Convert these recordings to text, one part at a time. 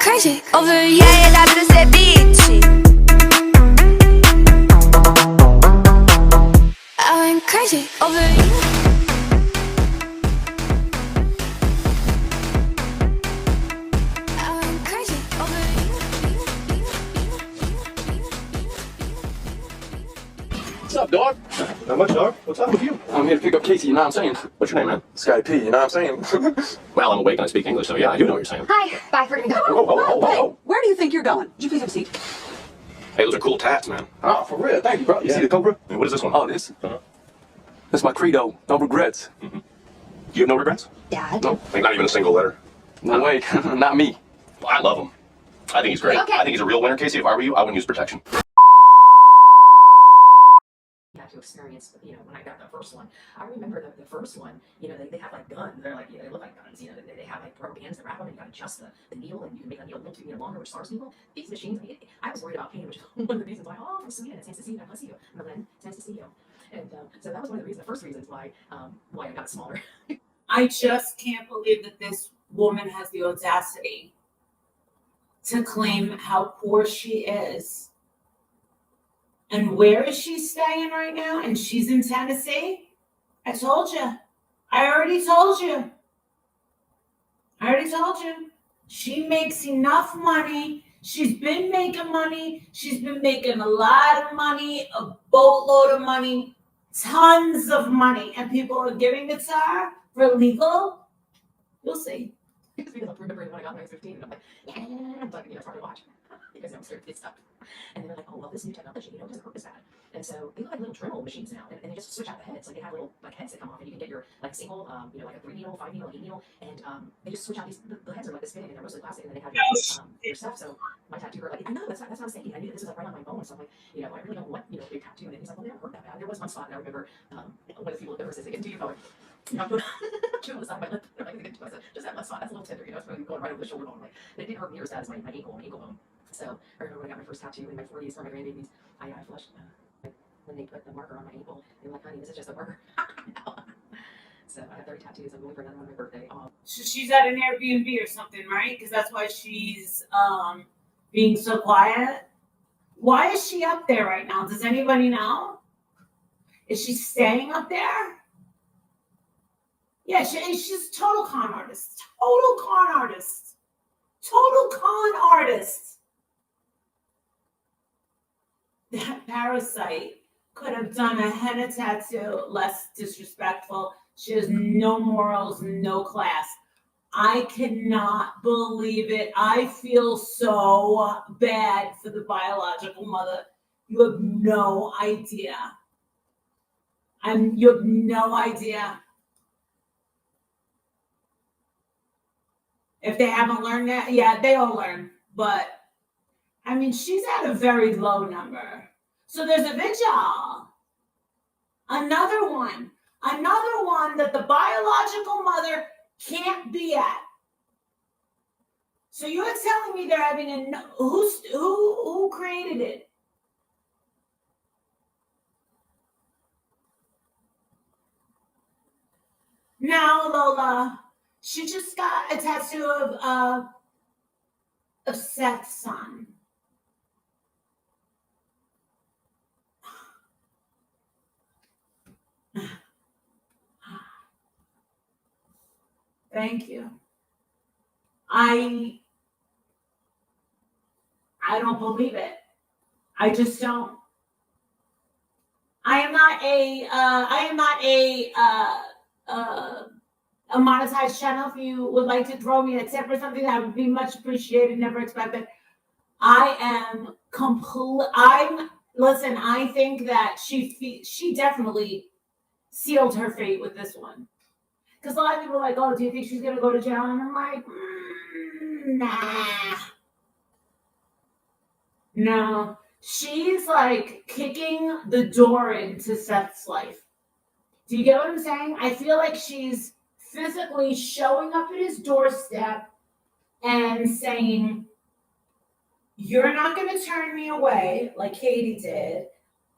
crazy over you. Yeah, la vida se bici. I went crazy over you. I went crazy over you. What's up, dog? Not much, dog. What's up with you? I'm here to pick up Casey, you know what I'm saying? What's your name, man? Scotty P, you know what I'm saying? Well, I'm awake and I speak English, so yeah, I do know what you're saying. Hi. Bye. We're gonna go. Oh. Where do you think you're going? Would you please have a seat? Hey, those are cool tats, man. Oh, for real. Thank you, bro. You see the Cobra? Hey, what is this one? Oh, this? That's my credo. No regrets. You have no regrets? Dad. No, like not even a single letter. No way. Not me. Well, I love him. I think he's great. Okay. I think he's a real winner, Casey. If I were you, I wouldn't use protection. To experience, when I got the first one, I remember the first one, they have like guns, they're like, they look like guns, they have like rubber bands that wrap them and you gotta adjust the needle and you can make the needle a little bit longer, which starves people. These machines, I was worried about pain, which is one of the reasons why, from Sweden, it's nice to see you, God bless you, Merlin, it's nice to see you. And so that was one of the first reasons why I got smaller. I just can't believe that this woman has the audacity to claim how poor she is. And where is she staying right now? And she's in Tennessee? I told you. I already told you. She makes enough money. She's been making money. She's been making a lot of money, a boatload of money, tons of money. And people are giving it to her for legal. You'll see. Because I remember when I got when I was 15, and I'm like, yeah, it's like, it's hard to watch. Because I'm scared to get stuff. And they're like, oh, well, this new technology, it doesn't hurt as bad. And so they look like little Dremel machines now, and they just switch out the heads. Like they have little like heads that come off, and you can get your like single, like a 3 needle, 5 needle, 8 needle, and they just switch out these. The heads are like this big, and they're mostly plastic, and then they have your stuff. So my tattooer, like, I know that's what I'm saying. I knew this was like right on my bone, so I'm like, I really don't want a big tattoo. And he's like, well, they don't hurt that bad. There was one spot that I remember one of the people at the nurses they get to you, going, I'm doing on the side of my lip. They're like, they get to us, just that one spot, that's a little tender, it's really going right over the shoulder bone. Like, it didn't hurt near as bad as my ankle bone. So I remember when I got my first tattoo in my 40s for my grandbabies, I flushed when they put the marker on my ankle. They were like, honey, this is just a marker. So I have 30 tattoos. I'm going for another one on my birthday. So she's at an Airbnb or something, right? Because that's why she's being so quiet. Why is she up there right now? Does anybody know? Is she staying up there? Yeah, she's a total con artist. That parasite could have done a henna tattoo less disrespectful. She has no morals, no class. I cannot believe it. I feel so bad for the biological mother. You have no idea. You have no idea. If they haven't learned that, yeah, they all learn. But, I mean, she's at a very low number. So there's a vigil. Another one that the biological mother can't be at. So you're telling me they're having who created it? Now, Lola, she just got a tattoo of Seth's son. Thank you. I don't believe it. I just don't. I am not a monetized channel. If you would like to throw me a tip or something, that would be much appreciated. Never expected. I think that she definitely sealed her fate with this one. Because a lot of people are like, oh, do you think she's going to go to jail? And I'm like, nah. No. She's like kicking the door into Seth's life. Do you get what I'm saying? I feel like she's physically showing up at his doorstep and saying, you're not going to turn me away like Katie did.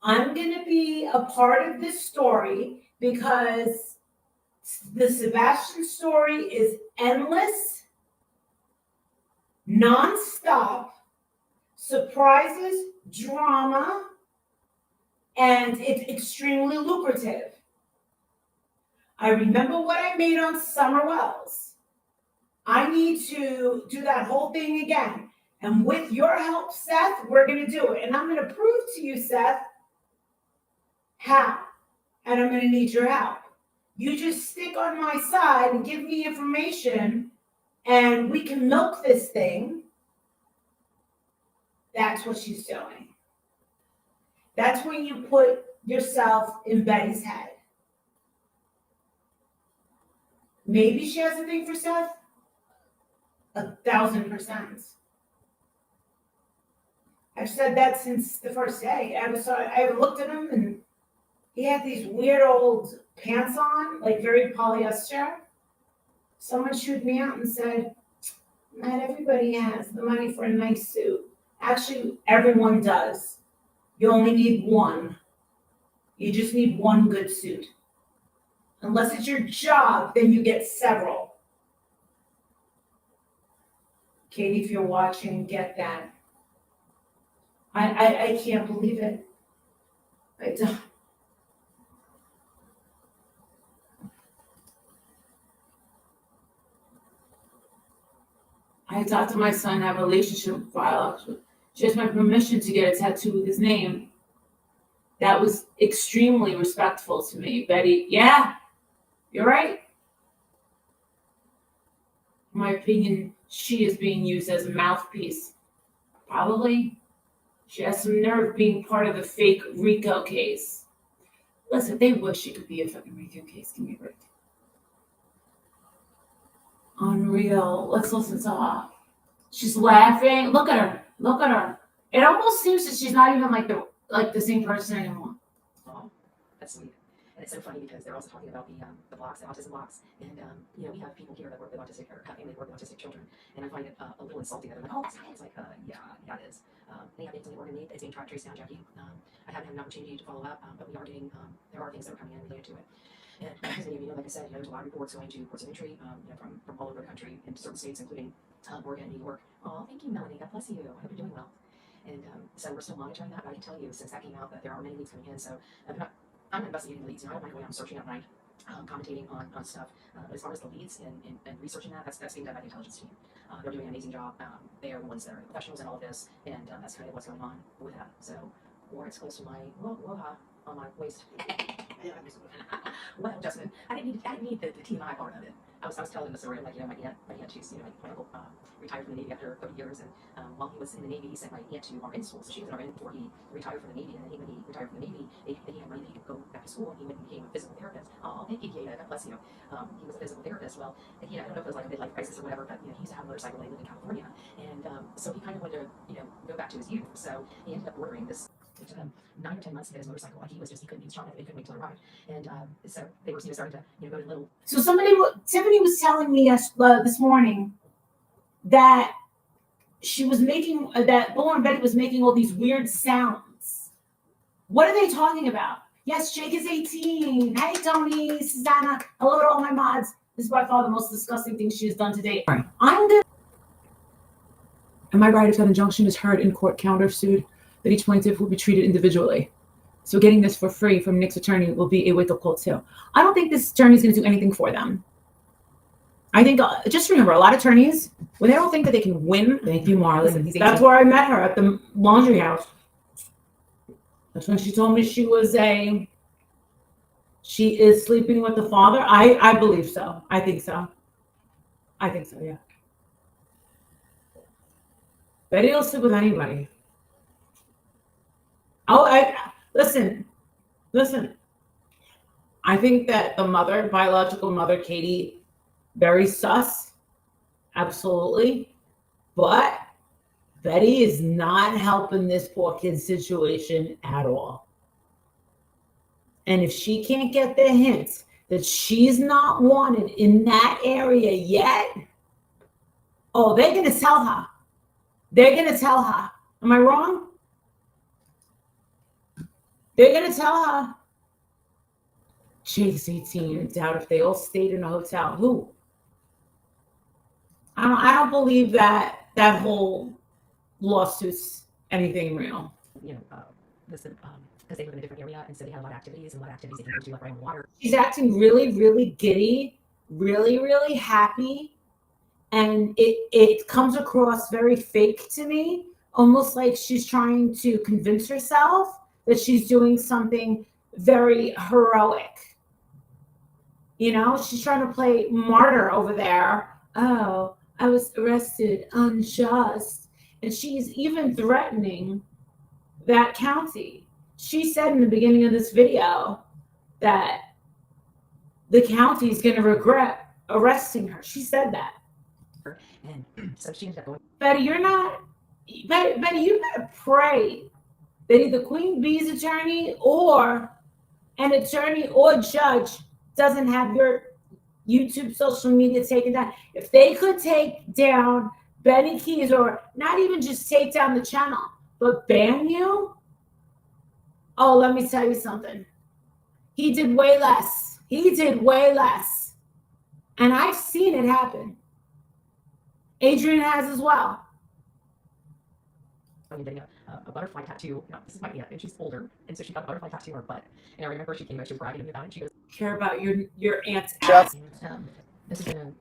I'm going to be a part of this story because the Sebastian story is endless. nonstop, surprises, drama, and it's extremely lucrative. I remember what I made on Summer Wells. I need to do that whole thing again. And with your help, Seth, we're going to do it. And I'm going to prove to you, Seth, how. And I'm going to need your help. You just stick on my side and give me information, and we can milk this thing. That's what she's doing. That's when you put yourself in Betty's head. Maybe she has a thing for Seth. 1,000%. I've said that since the first day. I looked at him and he had these weird old pants on, like very polyester. Someone chewed me out and said, not everybody has the money for a nice suit. Actually, everyone does. You only need one. You just need one good suit. Unless it's your job, then you get several. Katie, if you're watching, get that. I can't believe it. I don't. I adopted my son and have a relationship with biological. She has my permission to get a tattoo with his name. That was extremely respectful to me. Betty, yeah, you're right. In my opinion, she is being used as a mouthpiece. Probably. She has some nerve being part of the fake RICO case. Listen, they wish she could be a fucking RICO case. Give me a break. Unreal. Let's listen to her. She's laughing. Look at her. Look at her. It almost seems that she's not even like the same person anymore. Oh, that's sweet. And it's so funny because they're also talking about the blocks, the autism blocks. And, you know, we have people here that work with autistic, or have family work with autistic children. And I find it a little insulting that they're like, oh, it's science. Like, yeah, it is. They have instantly organ need. It's being traced down, Jackie. I haven't had an opportunity to follow up, but we are getting, there are things that are coming in related to it. And as many of you know, like I said, there's a lot of reports going to ports of entry, from all over the country, in certain states, including Oregon and New York. Oh, thank you, Melanie. God bless you. I hope you're doing well. And so we're still monitoring that. But I can tell you, since that came out, that there are many leads coming in. So I'm investigating the leads. I don't mind going out and searching at night, commentating on stuff. But as far as the leads and researching that's being done by the intelligence team. They're doing an amazing job. They are the ones that are professionals in all of this, and that's kind of what's going on with that. So, or it's close to my on my waist. Well, Justin, I didn't need the TMI part of it. I was telling the story, like, you know, my aunt, she's, you know, my uncle retired from the Navy after 30 years, and while he was in the Navy, he sent my aunt to RN school, so she was an RN before he retired from the Navy, and then when he retired from the Navy, he had money that he could go back to school, and he went and became a physical therapist. Oh, thank you, Yada, God bless you. He was a physical therapist. Well, and I don't know if it was like a midlife crisis or whatever, but, you know, he used to have a motorcycle, they lived in California, and so he kind of wanted to, you know, go back to his youth, so he ended up ordering this. It took him 9 or 10 months to get his motorcycle. Like, he couldn't be strong enough, he couldn't wait till it arrived. And so they were starting to, you know, go to little. So Tiffany was telling me this morning that she was making, that Bull and Betty was making all these weird sounds. What are they talking about? Yes, Jake is 18. Hey, Tony, Susanna. Hello to all my mods. This is by far the most disgusting thing she has done today. Am I right if that injunction is heard in court countersued, that each plaintiff will be treated individually? So getting this for free from Nick's attorney will be a wake-up call too. I don't think this attorney is going to do anything for them. I think, just remember, a lot of attorneys, when they don't think that they can win, thank you, Marlon. That's where I met her, at the laundry house. That's when she told me she is sleeping with the father. I believe so. I think so, yeah. Betty will sleep with anybody. Oh, listen. I think that the mother, biological mother, Katie, very sus. Absolutely. But Betty is not helping this poor kid's situation at all. And if she can't get the hint that she's not wanted in that area yet, oh, they're going to tell her. Am I wrong? They're going to tell her. Jake's 18. I doubt if they all stayed in a hotel. Who? I don't believe that that whole lawsuit's anything real. You know, because they live in a different area, and so they had a lot of activities they can go to, like right on the water. She's acting really, really giddy, really, really happy, and it comes across very fake to me, almost like she's trying to convince herself that she's doing something very heroic. You know, she's trying to play martyr over there. Oh, I was arrested unjust. And she's even threatening that county. She said in the beginning of this video that the county is going to regret arresting her. She said that. And so she ended up going. Betty, Betty, you better pray that either Queen Bee's attorney or an attorney or judge doesn't have your YouTube social media taken down. If they could take down Benny Keys, or not even just take down the channel, but ban you, oh, let me tell you something. He did way less. He did way less. And I've seen it happen. Adrian has as well. Getting a butterfly tattoo. You know, this is my aunt, and she's older, and so she got a butterfly tattoo on her butt. And I remember she came out, she was bragging to me about it. And she goes, Care about your aunt's ass. This has been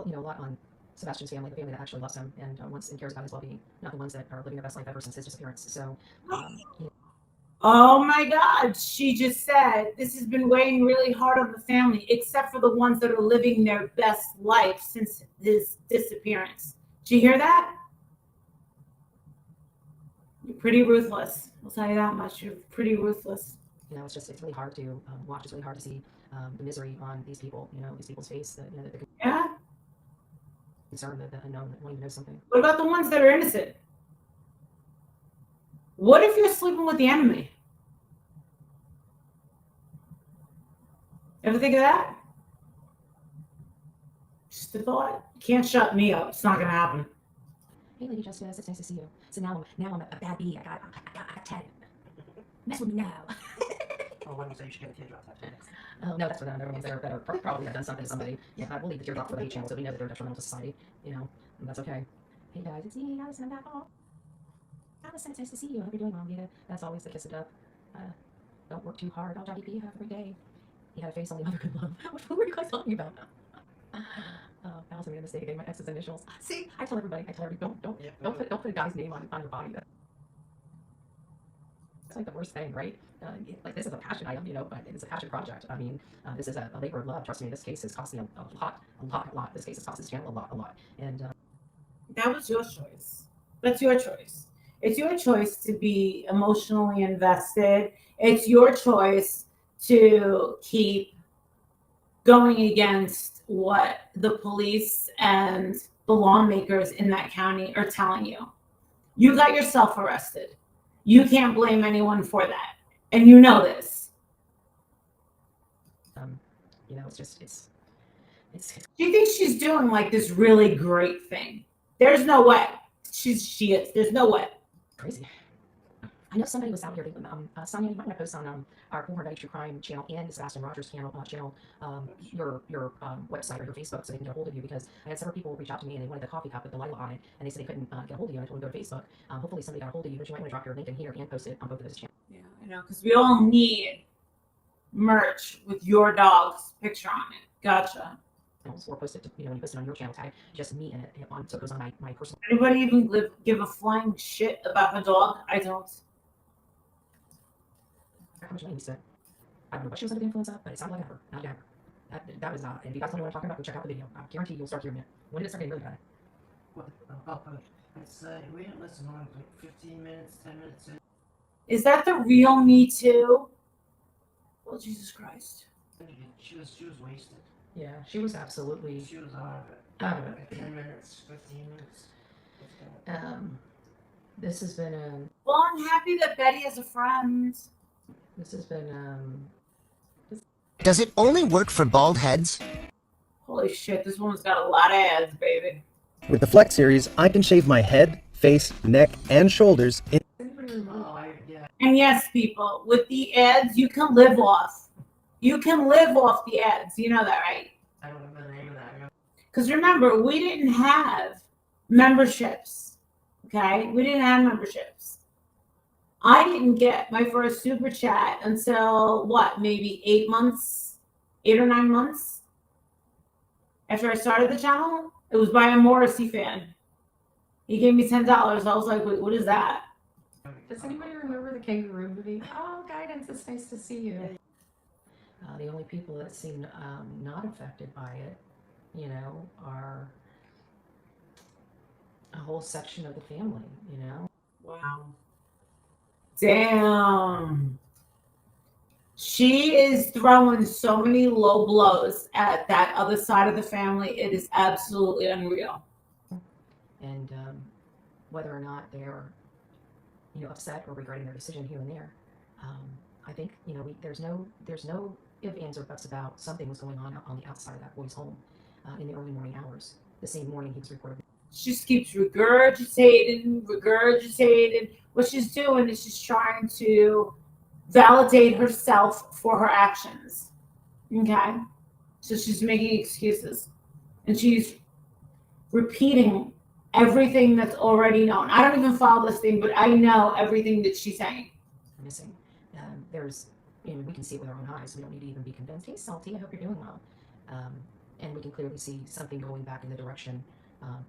you know, a lot on Sebastian's family, the family that actually loves him and wants and cares about his well-being, not the ones that are living their best life ever since his disappearance. So, you know. Oh my God, she just said this has been weighing really hard on the family, except for the ones that are living their best life since his disappearance. Did you hear that? You're pretty ruthless. I'll tell you that much. You're pretty ruthless. You know, it's really hard to watch. It's really hard to see the misery on these people, you know, these people's face, the Yeah? concern, the unknown, that won't even know something. What about the ones that are innocent? What if you're sleeping with the enemy? Ever think of that? Just a thought. You can't shut me up. It's not going to happen. Hey, Lady Justice, it's nice to see you. So now I'm a bad bee. I got 10. Mess with me now. Oh, why don't you say you should get a teardrop tattoo next? No, that's for them. They're ones that are probably have done something to somebody. Yeah, we'll leave the teardrop for the hate channel, so we know that they're detrimental to society. You know, and that's okay. Hey guys, it's me, Allison. I'm back home. Allison, it's nice to see you. I hope you're doing well, Vita. That's always the kiss of death. Don't work too hard. Oh, Johnny B, have a great day. He had a face only mother could love. Who were you guys talking about? Allison made a mistake again. My ex's initials. See, I tell everybody. Don't put a guy's name on your body. It's like the worst thing, right? Like this is a passion item, you know, but it's a passion project. I mean, this is a labor of love. Trust me, this case has cost me a lot. This case has cost this channel a lot. And that was your choice. That's your choice. It's your choice to be emotionally invested. It's your choice to keep going against what the police and the lawmakers in that county are telling you. You got yourself arrested. You can't blame anyone for that. And you know this. you know, it's Do you think she's doing like this really great thing? There's no way. She is. There's no way. crazy. I know somebody was out here. Sonia, you might want to post on our 400 True Crime channel and the Sebastian Rogers channel, your website or your Facebook, so they can get a hold of you, because I had several people reach out to me and they wanted the coffee cup with the Lila on it, and they said they couldn't get a hold of you. And I told them to go to Facebook. Hopefully somebody got a hold of you, but you might want to drop your link in here and post it on both of those channels. Yeah, I know, because we all need merch with your dog's picture on it. Gotcha. Or post it to, when you post it on your channel, tag just me in it, so it goes on my personal. Anybody even give a flying shit about her dog? I don't. How much money we spent? I don't know what she was under the influence of, but it sounded like her, not Dagger. That was and if you guys don't know what I'm talking about, go check out the video. I guarantee you'll start hearing it. When did it start getting really bad? What? It's we didn't listen on like 15 minutes, 10 minutes. Is that the real Me Too? Well, Jesus Christ. She was wasted. Yeah, she was absolutely. She was out of it. Out of it. 10 minutes, 15 minutes. This has been Well, I'm happy that Betty is a friend. This has been Does it only work for bald heads? Holy shit, this woman's got a lot of ads, baby. With the Flex series, I can shave my head, face, neck, and shoulders in And yes, people, with the ads, you can live off. You can live off the ads. You know that, right? I don't remember the name of that. Because remember, we didn't have memberships. Okay, we didn't have memberships. I didn't get my first super chat until what, maybe 8 or 9 months after I started the channel. It was by a Morrissey fan. He gave me $10. I was like, wait, what is that? Does anybody remember the kangaroo movie? Oh, Guidance, it's nice to see you. The only people that seem not affected by it, you know, are a whole section of the family, you know? Wow. Damn. She is throwing so many low blows at that other side of the family. It is absolutely unreal. And whether or not they're, you know, upset or regretting their decision here and there, I think, you know, there's no ifs, ands, or buts about something was going on the outside of that boy's home in the early morning hours. The same morning he was reported. She just keeps regurgitating. What she's doing is she's trying to validate herself for her actions. Okay? So she's making excuses. And she's repeating everything that's already known. I don't even follow this thing, but I know everything that she's saying. Missing. There's, you know, we can see it with our own eyes. We don't need to even be convinced. Hey, Salty, I hope you're doing well. And we can clearly see something going back in the direction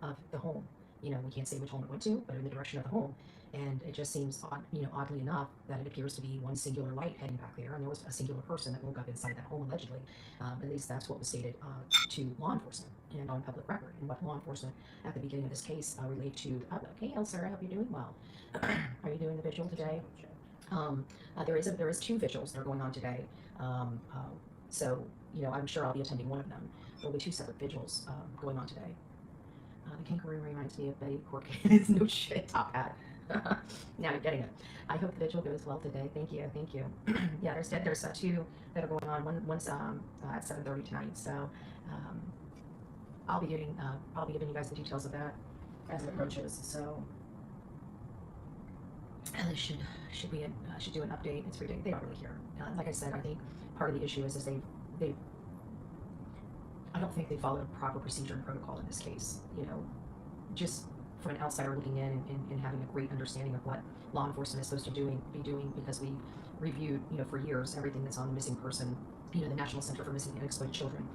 of the home. You know, we can't say which home it went to, but in the direction of the home. And it just seems odd, you know, oddly enough, that it appears to be one singular light heading back there, and there was a singular person that woke up inside that home allegedly. At least that's what was stated to law enforcement and on public record, and what law enforcement at the beginning of this case relayed to the public. Hey, Elsa, I hope you're doing well. Are you doing the vigil today? There is 2 vigils that are going on today. So, you know, I'm sure I'll be attending one of them. There'll be 2 separate vigils going on today. The kangaroo reminds me of Betty Corkins. No shit, top hat. Now you're getting it. I hope the vigil goes well today. Thank you. Yeah, there's 2 that are going on. One's at 7:30 tonight. So I'll be giving you guys the details of that as it approaches. So Ellie should do an update. It's ridiculous. They don't really care. Like I said, I think part of the issue is they I don't think they followed proper procedure and protocol in this case. You know, just from an outsider looking in and having a great understanding of what law enforcement is supposed to be doing, because we reviewed, you know, for years everything that's on the missing person, you know, the National Center for Missing and Exploited Children.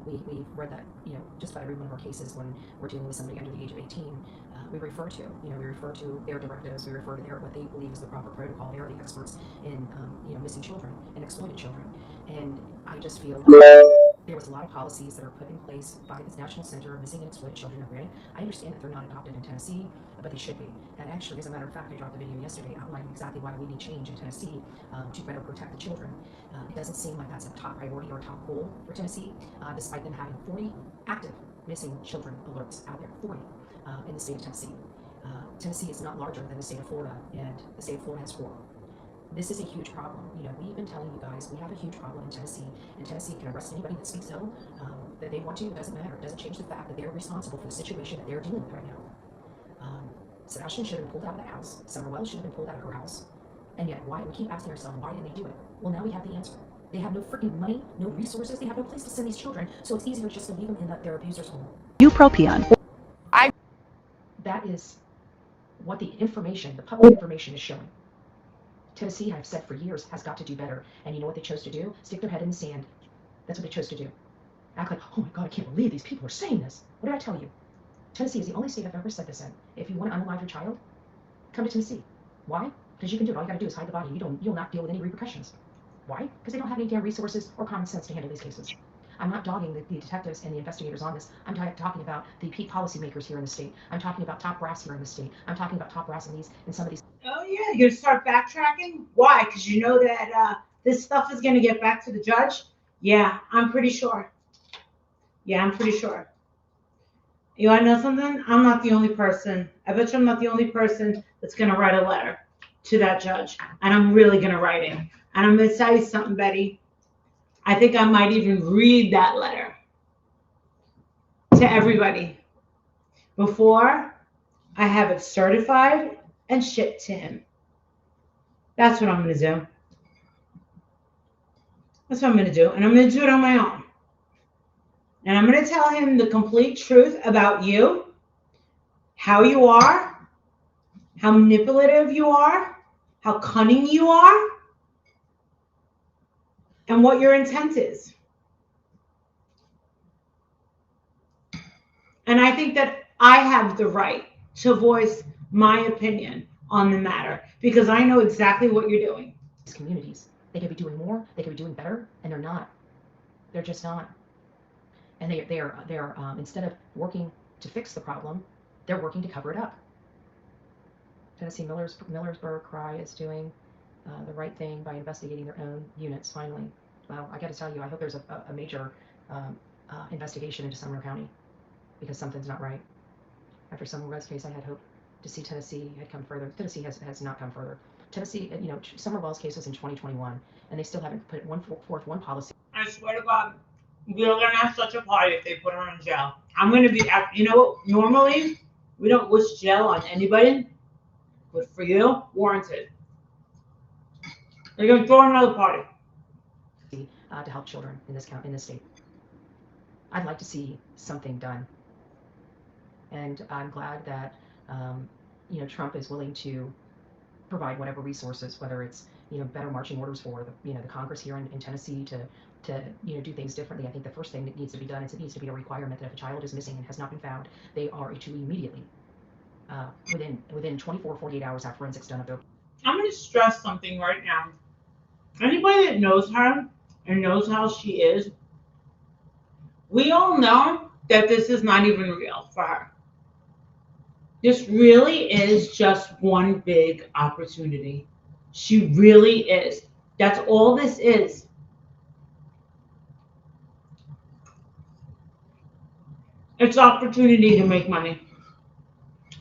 We've read that, you know, just about every one of our cases when we're dealing with somebody under the age of 18. We refer to their directives. We refer to what they believe is the proper protocol. They are the experts in, you know, missing children and exploited children. And I just feel like there was a lot of policies that are put in place by this National Center of Missing and Exploited Children. Granted, I understand that they're not adopted in Tennessee, but they should be. And actually, as a matter of fact, I dropped a video yesterday outlining exactly why we need change in Tennessee to better protect the children. It doesn't seem like that's a top priority or a top goal for Tennessee, despite them having 40 active missing children alerts out there, 40 in the state of Tennessee. Tennessee is not larger than the state of Florida, and the state of Florida has 4. This is a huge problem. You know, we've been telling you guys we have a huge problem in Tennessee, and Tennessee can arrest anybody that speaks ill that they want to. It doesn't matter. It doesn't change the fact that they're responsible for the situation that they're dealing with right now. Sebastian should have been pulled out of that house. Summer Wells should have been pulled out of her house. And yet, why? We keep asking ourselves, why didn't they do it? Well, now we have the answer. They have no freaking money, no resources. They have no place to send these children, so it's easier just to leave them in their abuser's home. That is what the information, the public information, is showing. Tennessee, I've said for years, has got to do better. And you know what they chose to do? Stick their head in the sand. That's what they chose to do. Act like, oh my God, I can't believe these people are saying this. What did I tell you? Tennessee is the only state I've ever said this in. If you want to unalive your child, come to Tennessee. Why? Because you can do it. All you got to do is hide the body. You'll not deal with any repercussions. Why? Because they don't have any damn resources or common sense to handle these cases. I'm not dogging the detectives and the investigators on this. I'm talking about the peak policymakers here in the state. I'm talking about top brass here in the state. I'm talking about top brass in some of these. Oh yeah, you're gonna start backtracking? Why? Because you know that this stuff is gonna get back to the judge? Yeah, I'm pretty sure. Yeah, I'm pretty sure. You wanna know something? I'm not the only person. I bet you I'm not the only person that's gonna write a letter to that judge. And I'm really gonna write it. And I'm gonna tell you something, Betty. I think I might even read that letter to everybody before I have it certified and shipped to him. That's what I'm going to do. That's what I'm going to do. And I'm going to do it on my own. And I'm going to tell him the complete truth about you how you are, how manipulative you are, how cunning you are, and what your intent is. And I think that I have the right to voice my opinion on the matter because I know exactly what you're doing. These communities, they could be doing more, they could be doing better, and they're not. They're just not. And they're instead of working to fix the problem, they're working to cover it up. Tennessee Millersburg Cry is doing the right thing by investigating their own units finally. Well, I got to tell you, I hope there's a major investigation into Sumner County because something's not right. After Summerwell's case, I had hope to see Tennessee had come further. Tennessee has not come further. Tennessee, you know, Summerwell's case was in 2021, and they still haven't put forth one policy. I swear to God, we are gonna have such a party if they put her in jail. I'm gonna be, you know, normally we don't wish jail on anybody, but for you, warranted. They're gonna throw another party. To help children in this state. I'd like to see something done, and I'm glad that you know, Trump is willing to provide whatever resources, whether it's, you know, better marching orders for the, you know, the Congress here in Tennessee to you know, do things differently. I think the first thing that needs to be done is it needs to be a requirement that if a child is missing and has not been found, they are to immediately within 24 48 hours have forensics done of their. I'm gonna stress something right now. Anybody that knows her and knows how she is, we all know that this is not even real for her. This really is just one big opportunity. She really is. That's all this is. It's opportunity to make money.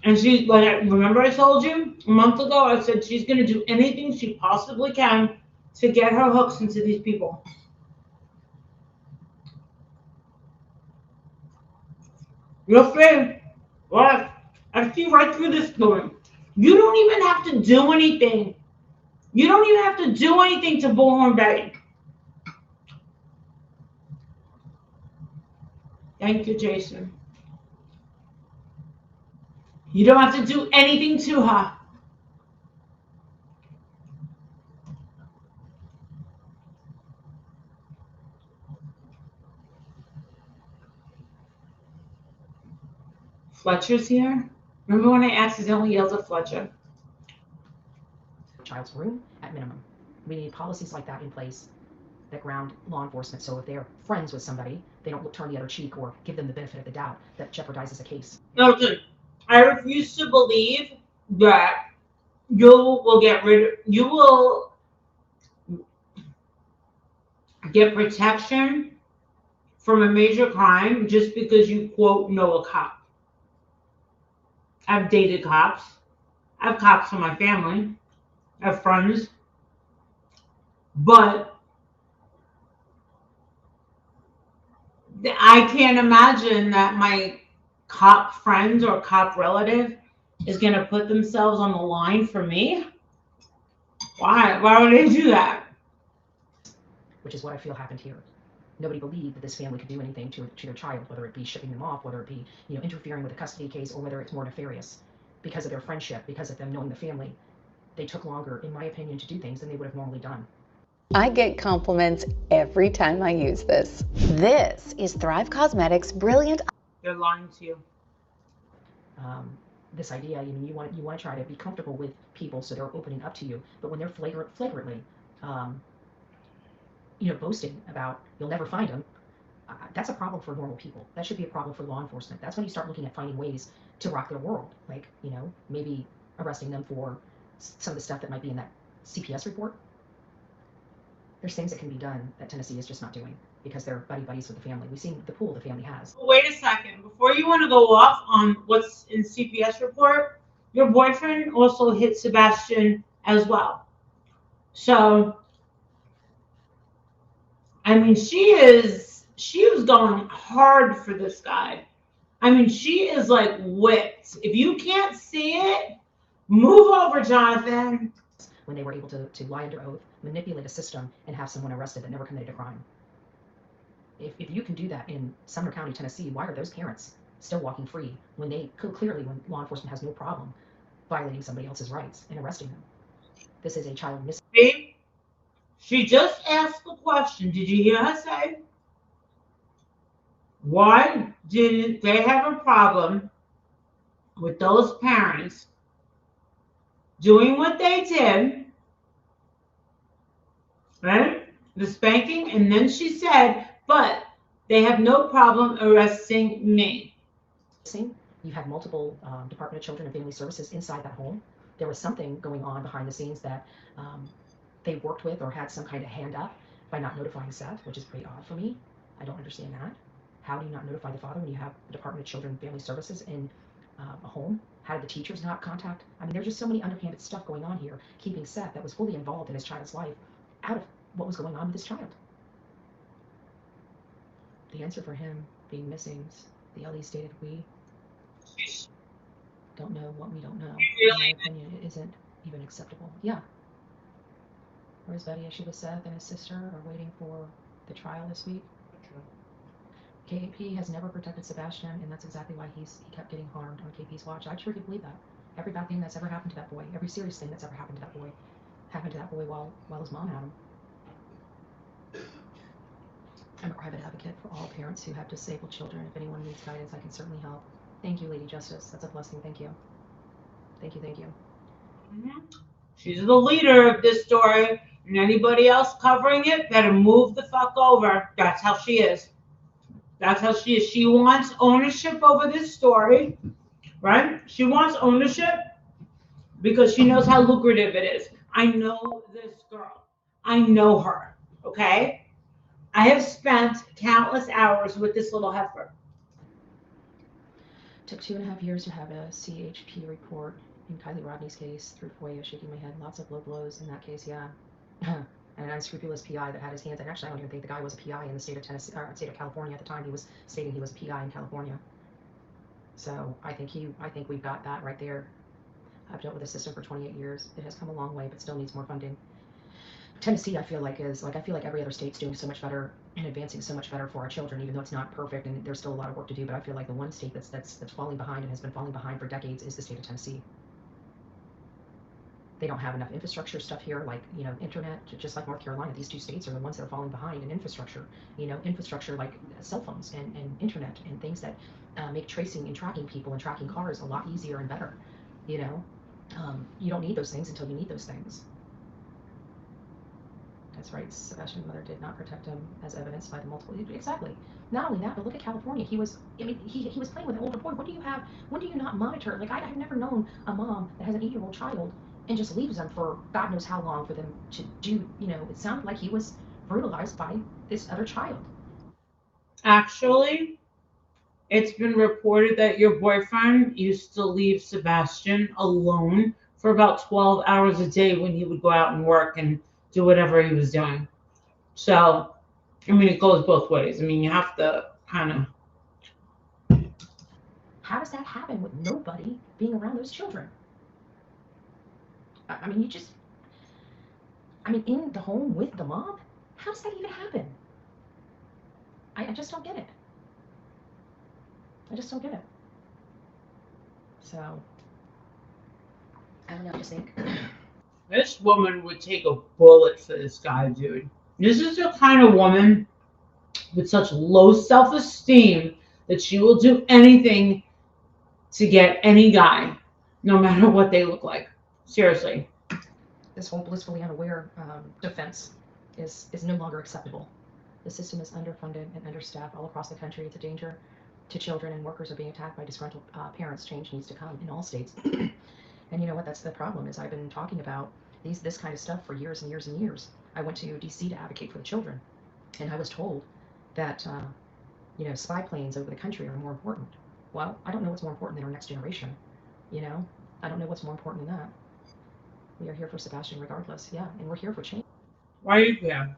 And she's, like, remember I told you a month ago, I said she's going to do anything she possibly can to get her hooks into these people. You're afraid. What? I see right through this going. You don't even have to do anything. You don't even have to do anything to Bullhorn Betty. Thank you, Jason. You don't have to do anything to her. Fletcher's here. Remember when I accidentally yelled at Fletcher? Child's room at minimum. We need policies like that in place that ground law enforcement, so if they're friends with somebody, they don't turn the other cheek or give them the benefit of the doubt that jeopardizes a case. No, I refuse to believe that you will get protection from a major crime just because you, quote, know a cop. I've dated cops. I have cops in my family. I have friends. But I can't imagine that my cop friend or cop relative is going to put themselves on the line for me. Why? Why would they do that? Which is what I feel happened here. Nobody believed that this family could do anything to their child, whether it be shipping them off, whether it be, you know, interfering with a custody case, or whether it's more nefarious. Because of their friendship, because of them knowing the family, they took longer, in my opinion, to do things than they would have normally done. I get compliments every time I use this. This is Thrive Cosmetics' brilliant. They're lying to you. This idea, you know, you want to try to be comfortable with people so they're opening up to you, but when they're flagrantly, you know, boasting about you'll never find them, that's a problem for normal people. That should be a problem for law enforcement. That's when you start looking at finding ways to rock their world, like, you know, maybe arresting them for some of the stuff that might be in that CPS report. There's things that can be done that Tennessee is just not doing because they're buddies with the family. We've seen the pool the family has. Wait a second. Before you want to go off on what's in CPS report, your boyfriend also hit Sebastian as well. So, I mean, she was going hard for this guy. I mean, she is like whipped. If you can't see it, move over, Jonathan. When they were able to lie under oath, manipulate a system, and have someone arrested that never committed a crime. If you can do that in Sumner County, Tennessee, why are those parents still walking free when they clearly, when law enforcement has no problem violating somebody else's rights and arresting them. This is a child missing. See? She just asked a question. Did you hear her say? Why didn't they have a problem with those parents doing what they did, right? The spanking, and then she said, but they have no problem arresting me. You had multiple Department of Children and Family Services inside that home. There was something going on behind the scenes that they worked with or had some kind of hand up by not notifying Seth, which is pretty odd for me. I don't understand that. How do you not notify the father when you have the Department of Children and Family Services in a home? How did the teachers not contact? I mean, there's just so many underhanded stuff going on here, keeping Seth, that was fully involved in his child's life, out of what was going on with this child. The answer for him being missing, the LE stated, we don't know what we don't know. In my opinion, it isn't even acceptable. Yeah. Where's Betty? Is she with Seth and his sister are waiting for the trial this week? KP has never protected Sebastian, and that's exactly why he kept getting harmed on KP's watch. I truly believe that. Every bad thing that's ever happened to that boy, every serious thing that's ever happened to that boy, happened to that boy while his mom had him. I'm a private advocate for all parents who have disabled children. If anyone needs guidance, I can certainly help. Thank you, Lady Justice. That's a blessing. Thank you. Thank you, thank you. She's the leader of this story, and anybody else covering it better move the fuck over. That's how she is. That's how she is. She wants ownership over this story, right? She wants ownership because she knows how lucrative it is. I know this girl. I know her, okay? I have spent countless hours with this little heifer. Took 2.5 years to have a CHP report in Kylie Rodney's case through FOIA, shaking my head. Lots of low blows in that case, yeah. And an unscrupulous PI that had his hands, and actually I don't even think the guy was a PI in the state of Tennessee, or state of California at the time. He was stating he was a PI in California. So I think we've got that right there. I've dealt with the system for 28 years. It has come a long way, but still needs more funding. Tennessee, I feel like every other state's doing so much better and advancing so much better for our children, even though it's not perfect and there's still a lot of work to do. But I feel like the one state that's falling behind and has been falling behind for decades is the state of Tennessee. They don't have enough infrastructure stuff here, like, you know, internet, just like North Carolina. These two states are the ones that are falling behind in infrastructure, you know, infrastructure like cell phones and internet and things that make tracing and tracking people and tracking cars a lot easier and better, you know. You don't need those things until you need those things. That's right, Sebastian's mother did not protect him, as evidenced by the multiple. Exactly. Not only that, but look at California. He was playing with an older boy. When do you not monitor? Like, I've never known a mom that has an 8-year-old child and just leaves them for God knows how long for them to do, you know, it sounded like he was brutalized by this other child. Actually, it's been reported that your boyfriend used to leave Sebastian alone for about 12 hours a day when he would go out and work and do whatever he was doing. So, I mean, it goes both ways. I mean, you have to kind of... How does that happen with nobody being around those children? I mean, in the home with the mom? How does that even happen? I just don't get it. I just don't get it. So, I don't know, I just think... This woman would take a bullet for this guy, dude. This is the kind of woman with such low self-esteem that she will do anything to get any guy, no matter what they look like. Seriously. This whole blissfully unaware defense is no longer acceptable. The system is underfunded and understaffed all across the country. It's a danger to children, and workers are being attacked by disgruntled parents. Change needs to come in all states. And you know what? That's the problem. Is I've been talking about this kind of stuff for years and years and years. I went to DC to advocate for the children, and I was told that you know, spy planes over the country are more important. Well, I don't know what's more important than our next generation. You know, I don't know what's more important than that. We are here for Sebastian regardless. Yeah, and we're here for change. Why do you care?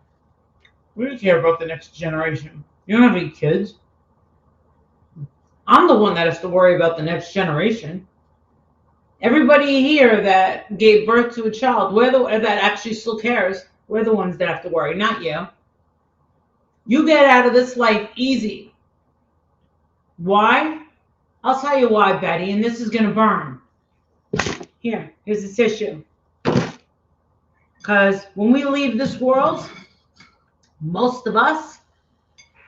We don't care about the next generation. You don't have any kids. I'm the one that has to worry about the next generation. Everybody here that gave birth to a child, that actually still cares, we're the ones that have to worry, not you. You get out of this life easy. Why? I'll tell you why, Betty, and this is going to burn. Here's the tissue. Because when we leave this world, most of us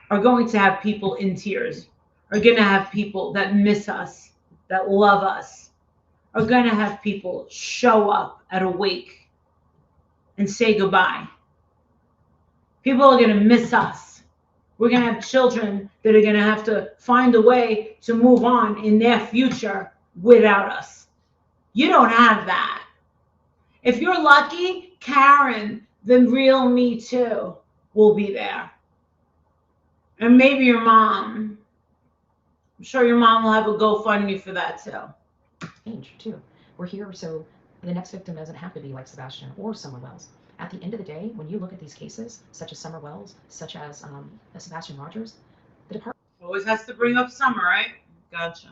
are going to have people in tears, are going to have people that miss us, that love us, are going to have people show up at a wake and say goodbye. People are going to miss us. We're going to have children that are going to have to find a way to move on in their future without us. You don't have that. If you're lucky, Karen, the real Me Too, will be there. And maybe your mom. I'm sure your mom will have a GoFundMe for that too. Change too. We're here so the next victim doesn't have to be like Sebastian or Summer Wells. At the end of the day, when you look at these cases, such as Summer Wells, such as Sebastian Rogers, the Department Always has to bring up Summer, right? Gotcha.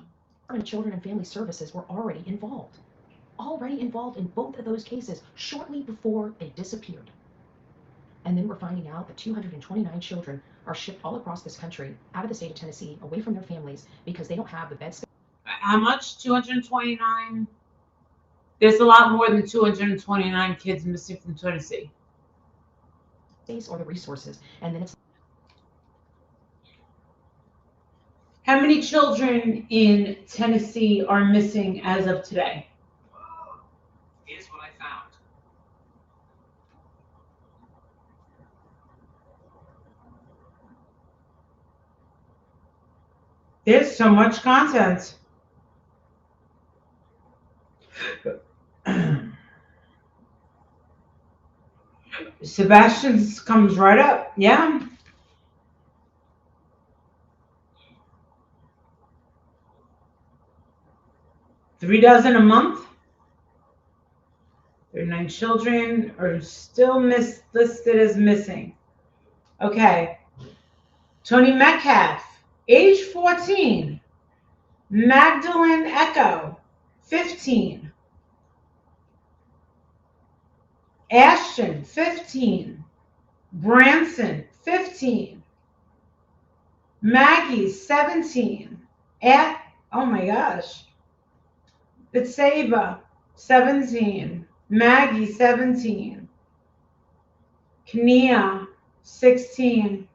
of Children and Family Services were already involved in both of those cases shortly before they disappeared. And then we're finding out that 229 children are shipped all across this country, out of the state of Tennessee, away from their families because they don't have the bed space. How much? 229? There's a lot more than 229 kids missing from Tennessee. Or the resources. And then it's How many children in Tennessee are missing as of today? Here's what I found. There's so much content. Sebastian's comes right up. Yeah. $3 a month. 39 children are still listed as missing. Okay. Tony Metcalf, age 14. Magdalene Echo, 15. Ashton, 15. Branson, 15. Maggie, 17. Oh my gosh. Bitsaba, 17. Maggie, 17. Kania, 16.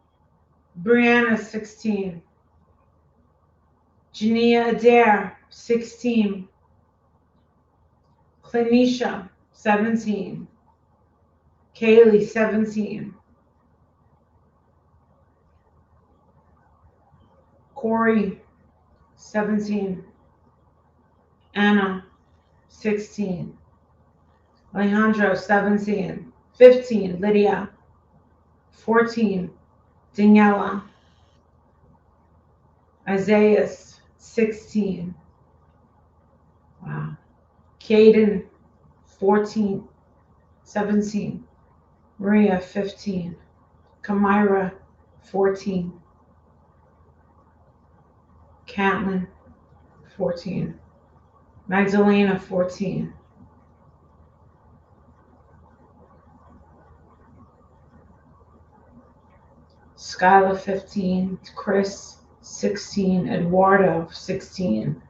Brianna, 16. Jania Adair, 16. Clinisha, 17. Kaylee, 17. Corey, 17. Anna, 16. Alejandro, 17. 15. Lydia, 14. Daniela. Isaiah, 16. Wow. Caden, 14. 17. Maria, 15. Kamira, 14. Catlin, 14. Magdalena, 14. Skylar, 15. Chris, 16. Eduardo, 16.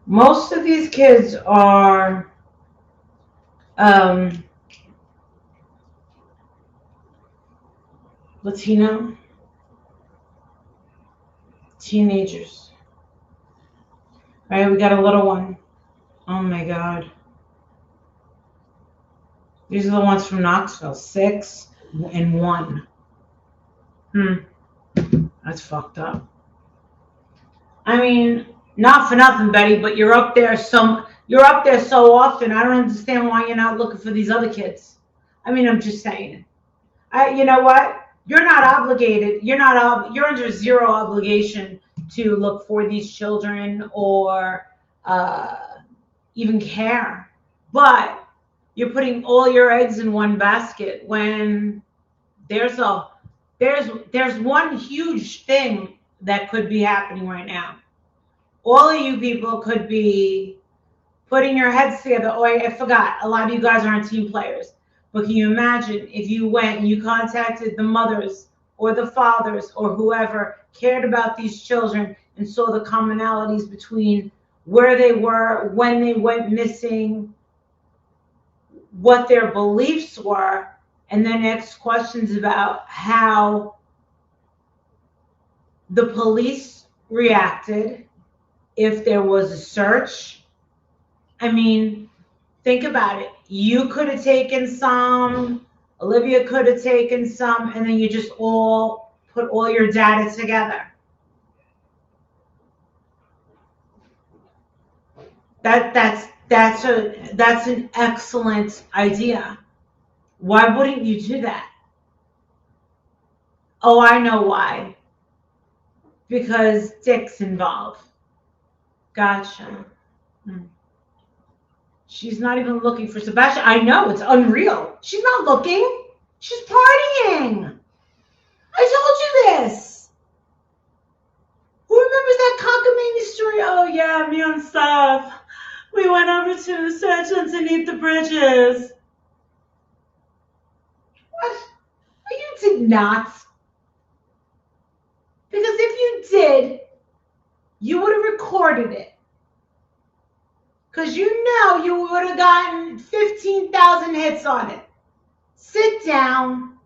Most of these kids are Latino teenagers. All right, we got a little one. Oh my God. These are the ones from Knoxville, 6 and 1. That's fucked up. I mean, not for nothing, Betty, but you're up there so often. I don't understand why you're not looking for these other kids. I mean, I'm just saying. You know what? You're not obligated. You're under zero obligation to look for these children or even care. But you're putting all your eggs in one basket when there's one huge thing that could be happening right now. All of you people could be putting your heads together. Oh, I forgot. A lot of you guys aren't team players. But can you imagine if you went and you contacted the mothers or the fathers or whoever cared about these children and saw the commonalities between where they were, when they went missing, what their beliefs were, and then asked questions about how the police reacted, if there was a search. I mean, think about it. You could have taken some, Olivia could have taken some, and then you just all put all your data together. That's an excellent idea. Why wouldn't you do that? Oh, I know why. Because Dick's involved. Gotcha. She's not even looking for Sebastian. I know, it's unreal. She's not looking. She's partying. I told you this. Who remembers that cockamamie story? Oh yeah, me and Steph. We went over to search underneath the bridges. What? Oh, you did not. Because if you did, you would have recorded it. Because you know you would have gotten 15,000 hits on it. Sit down.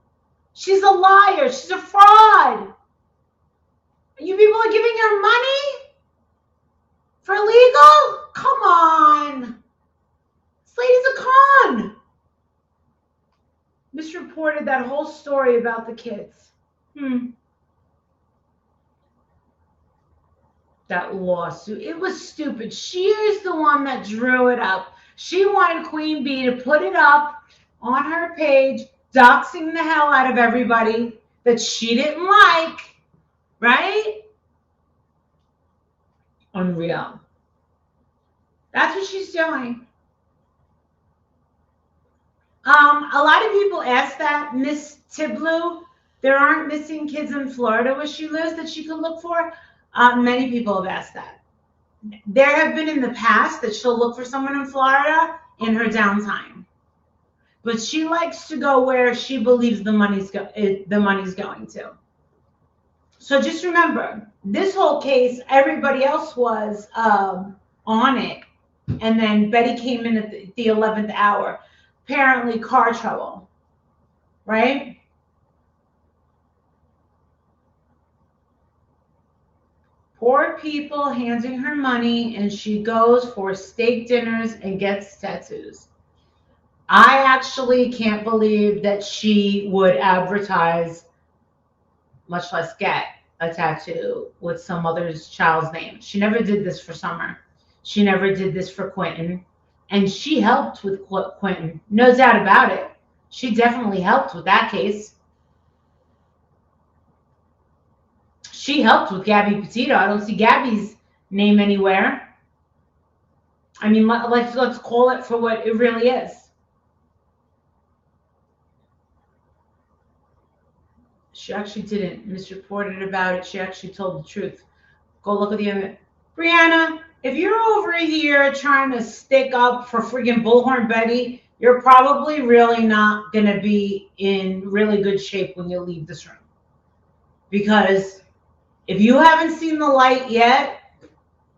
She's a liar. She's a fraud. You people are giving her money for legal? Come on. This lady's a con. Misreported that whole story about the kids. That lawsuit. It was stupid. She is the one that drew it up. She wanted Queen Bee to put it up on her page, doxing the hell out of everybody that she didn't like, right? Unreal. That's what she's doing. A lot of people ask that, Miss Tiblu, there aren't missing kids in Florida where she lives that she could look for. Many people have asked that. There have been in the past that she'll look for someone in Florida in her downtime. But she likes to go where she believes the money's going to. So just remember, this whole case, everybody else was on it. And then Betty came in at the 11th hour. Apparently car trouble, right? Poor people handing her money, and she goes for steak dinners and gets tattoos. I actually can't believe that she would advertise, much less get a tattoo with some other's child's name. She never did this for Summer. She never did this for Quentin. And she helped with Quentin. No doubt about it. She definitely helped with that case. She helped with Gabby Petito. I don't see Gabby's name anywhere. I mean, let's call it for what it really is. She actually didn't misreported about it. She actually told the truth. Go look at the image. Brianna, if you're over here trying to stick up for freaking Bullhorn Betty, you're probably really not going to be in really good shape when you leave this room. Because if you haven't seen the light yet,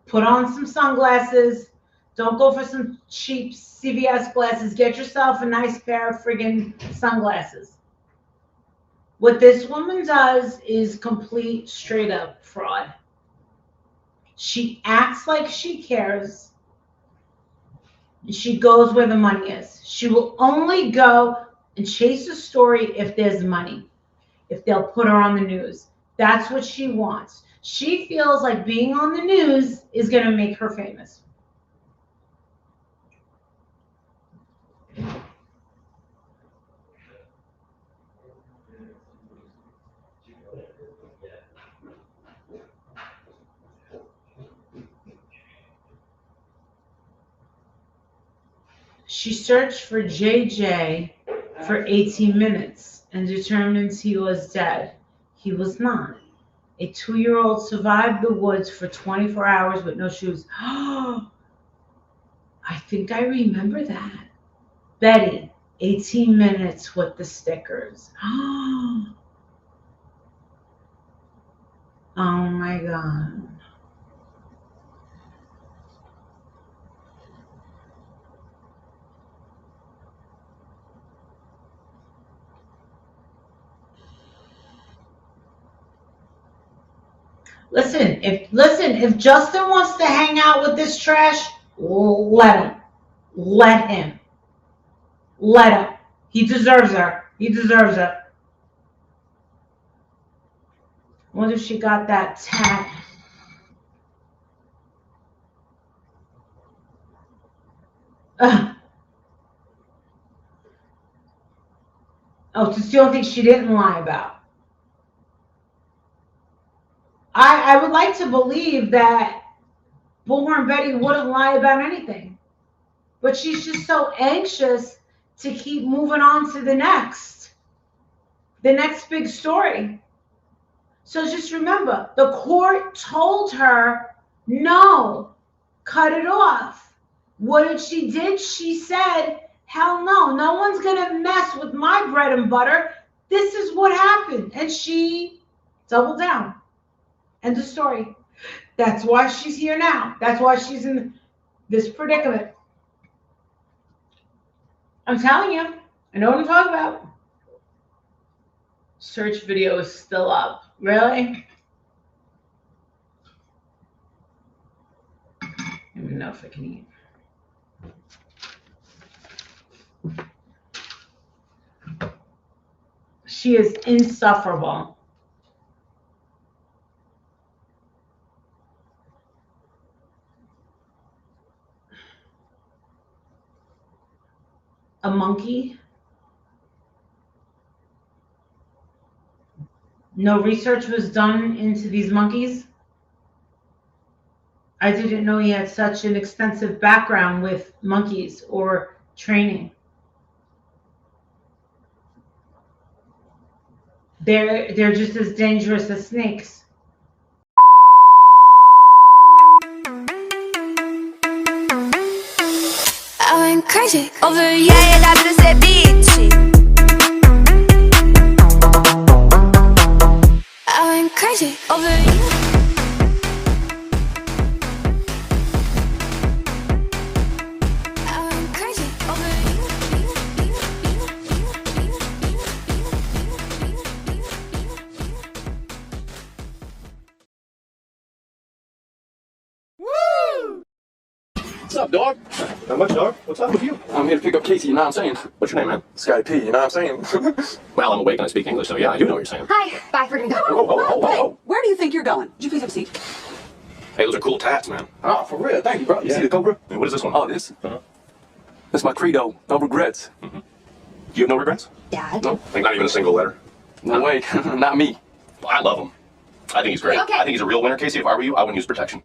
put on some sunglasses. Don't go for some cheap CVS glasses. Get yourself a nice pair of friggin' sunglasses. What this woman does is complete straight up fraud. She acts like she cares. She goes where the money is. She will only go and chase a story if there's money, if they'll put her on the news. That's what she wants. She feels like being on the news is going to make her famous. She searched for JJ for 18 minutes and determines he was dead. He was not. A 2-year-old survived the woods for 24 hours with no shoes. I think I remember that. Betty, 18 minutes with the stickers. my God. Listen, if Justin wants to hang out with this trash, let him. Let him. Let him. He deserves her. He deserves her. I wonder if she got that tat. Ugh. Oh, it's the only thing she didn't lie about. I would like to believe that Bullhorn Betty wouldn't lie about anything. But she's just so anxious to keep moving on to the next big story. So just remember, the court told her, no, cut it off. What did she do? She said, hell no, no one's going to mess with my bread and butter. This is what happened. And she doubled down. End of story. That's why she's here now. That's why she's in this predicament. I'm telling you, I know what I'm talking about. Search video is still up. Really? I don't even know if I can eat. She is insufferable. A monkey? No research was done into these monkeys? I didn't know he had such an extensive background with monkeys or training. They're just as dangerous as snakes. I went crazy over you. Yeah, la vida se BEDDY. I went crazy over you. I went crazy over What's up, dog? Not much, dog. What's up with you? I'm here to pick up Casey, you know what I'm saying? What's your name, man? Scotty P, you know what I'm saying? Well, I'm awake and I speak English, so yeah, I do know what you're saying. Hi. Bye. We're gonna go. Oh. Where do you think you're going? Would you please have a seat? Hey, those are cool tats, man. Oh, for real. Thank you, bro. You see the Cobra? Hey, what is this one? Oh, this? That's my credo. No regrets. You have no regrets? Dad. No? Like not even a single letter? No way. Not me. I love him. I think he's great. Okay. I think he's a real winner, Casey. If I were you, I wouldn't use protection.